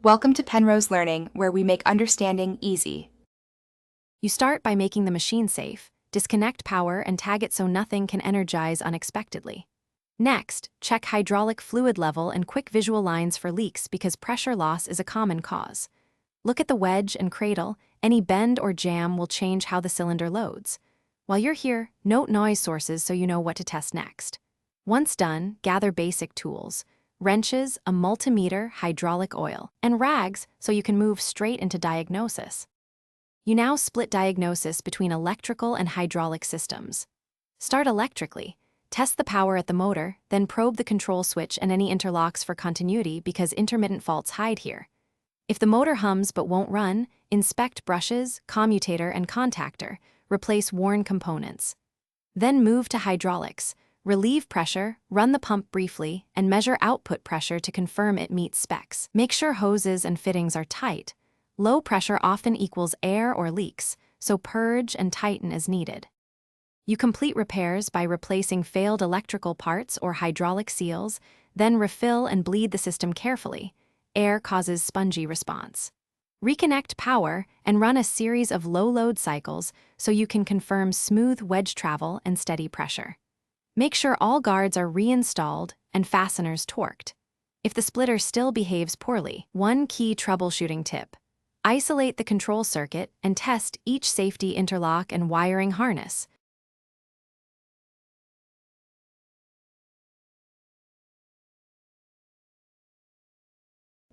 Welcome to Penrose Learning, where we make understanding easy. You start by making the machine safe, disconnect power, and tag it so nothing can energize unexpectedly. Next, check hydraulic fluid level and quick visual lines for leaks because pressure loss is a common cause. Look at the wedge and cradle. Any bend or jam will change how the cylinder loads. While you're here, note noise sources so you know what to test next. Once done, gather basic tools: wrenches, a multimeter, hydraulic oil, and rags so you can move straight into diagnosis. You now split diagnosis between electrical and hydraulic systems. Start electrically. Test the power at the motor, then probe the control switch and any interlocks for continuity because intermittent faults hide here. If the motor hums but won't run, inspect brushes, commutator, and contactor. Replace worn components. Then move to hydraulics. Relieve pressure, run the pump briefly, and measure output pressure to confirm it meets specs. Make sure hoses and fittings are tight. Low pressure often equals air or leaks, so purge and tighten as needed. You complete repairs by replacing failed electrical parts or hydraulic seals, then refill and bleed the system carefully. Air causes spongy response. Reconnect power and run a series of low-load cycles so you can confirm smooth wedge travel and steady pressure. Make sure all guards are reinstalled and fasteners torqued. If the splitter still behaves poorly, one key troubleshooting tip: isolate the control circuit and test each safety interlock and wiring harness.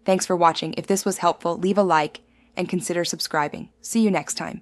Thanks for watching. If this was helpful, leave a like and consider subscribing. See you next time.